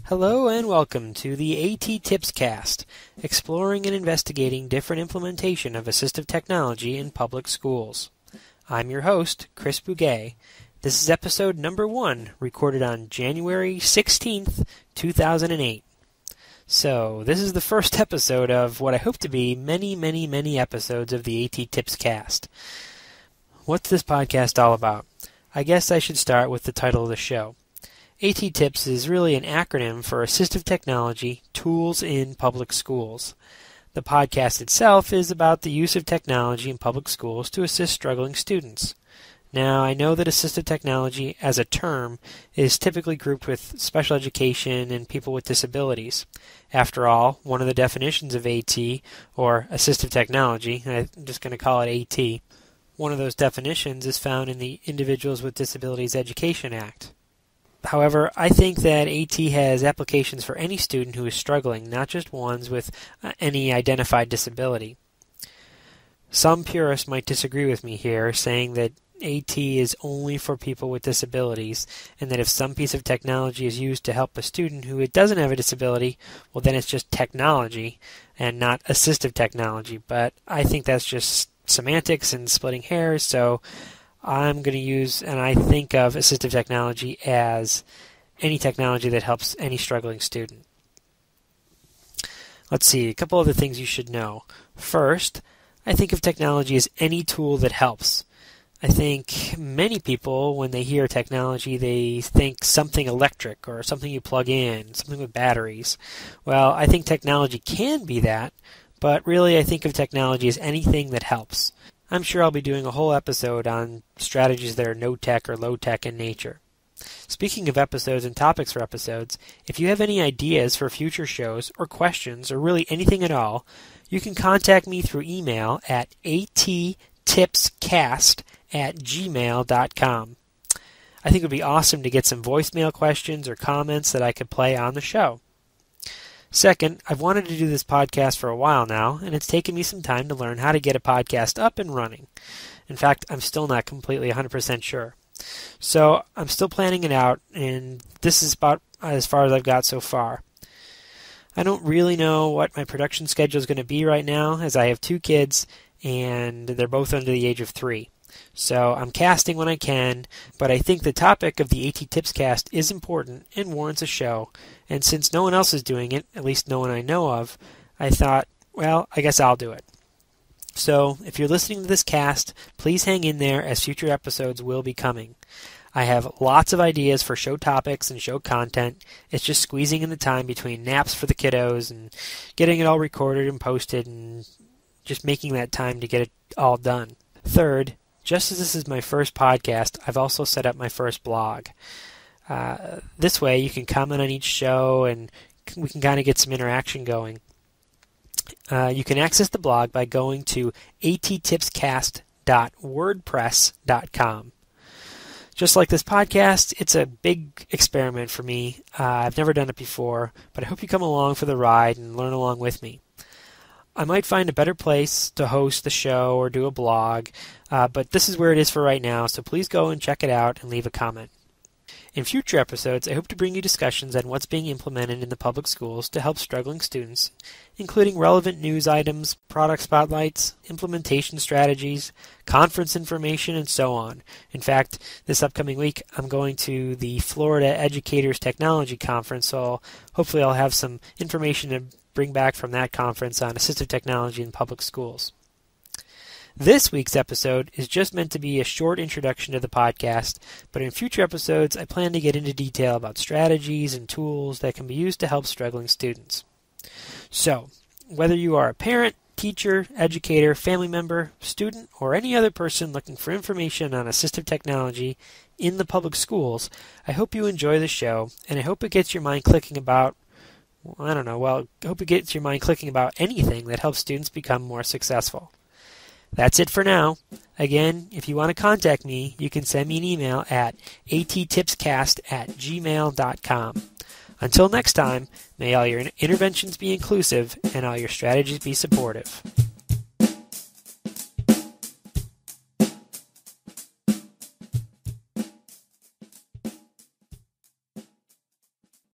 Hello and welcome to the A.T.TIPSCAST, exploring and investigating different implementation of assistive technology in public schools. I'm your host, Chris Bouguet. This is episode number 1, recorded on January 16th, 2008. So, this is the first episode of what I hope to be many episodes of the A.T.TIPSCAST. What's this podcast all about? I guess I should start with the title of the show. A.T.TIPS is really an acronym for Assistive Technology Tools in Public Schools. The podcast itself is about the use of technology in public schools to assist struggling students. Now, I know that assistive technology as a term is typically grouped with special education and people with disabilities. After all, one of the definitions of AT, or assistive technology, I'm just going to call it AT, one of those definitions is found in the Individuals with Disabilities Education Act. However, I think that AT has applications for any student who is struggling, not just ones with any identified disability. Some purists might disagree with me here, saying that AT is only for people with disabilities, and that if some piece of technology is used to help a student who doesn't have a disability, well then it's just technology and not assistive technology. But I think that's just semantics and splitting hairs, so I'm going to use, and I think of assistive technology as any technology that helps any struggling student. Let's see, a couple other things you should know. First, I think of technology as any tool that helps. I think many people, when they hear technology, they think something electric or something you plug in, something with batteries. Well, I think technology can be that, but really I think of technology as anything that helps. I'm sure I'll be doing a whole episode on strategies that are no-tech or low-tech in nature. Speaking of episodes and topics for episodes, if you have any ideas for future shows or questions or really anything at all, you can contact me through email at A.T.TIPSCAST@gmail.com. I think it would be awesome to get some voicemail questions or comments that I could play on the show. Second, I've wanted to do this podcast for a while now, and it's taken me some time to learn how to get a podcast up and running. In fact, I'm still not completely 100% sure. So I'm still planning it out, and this is about as far as I've got so far. I don't really know what my production schedule is going to be right now, as I have 2 kids, and they're both under the age of 3. So I'm casting when I can, but I think the topic of the A.T.TIPSCAST is important and warrants a show, and since no one else is doing it, at least no one I know of, I thought, well, I guess I'll do it. So if you're listening to this cast, please hang in there as future episodes will be coming. I have lots of ideas for show topics and show content. It's just squeezing in the time between naps for the kiddos and getting it all recorded and posted and just making that time to get it all done. Third, just as this is my first podcast, I've also set up my first blog. This way you can comment on each show and we can kind of get some interaction going. You can access the blog by going to ATTIPSCAST.wordpress.com. Just like this podcast, it's a big experiment for me. I've never done it before, but I hope you come along for the ride and learn along with me. I might find a better place to host the show or do a blog, but this is where it is for right now, so please go and check it out and leave a comment. In future episodes, I hope to bring you discussions on what's being implemented in the public schools to help struggling students, including relevant news items, product spotlights, implementation strategies, conference information, and so on. In fact, this upcoming week, I'm going to the Florida Educators Technology Conference, so hopefully I'll have some information to bring back from that conference on assistive technology in public schools. This week's episode is just meant to be a short introduction to the podcast, but in future episodes I plan to get into detail about strategies and tools that can be used to help struggling students. So, whether you are a parent, teacher, educator, family member, student, or any other person looking for information on assistive technology in the public schools, I hope you enjoy the show, and I hope it gets your mind clicking about I hope it gets your mind clicking about anything that helps students become more successful. That's it for now. Again, if you want to contact me, you can send me an email at ATTIPSCAST@gmail.com. Until next time, may all your interventions be inclusive and all your strategies be supportive.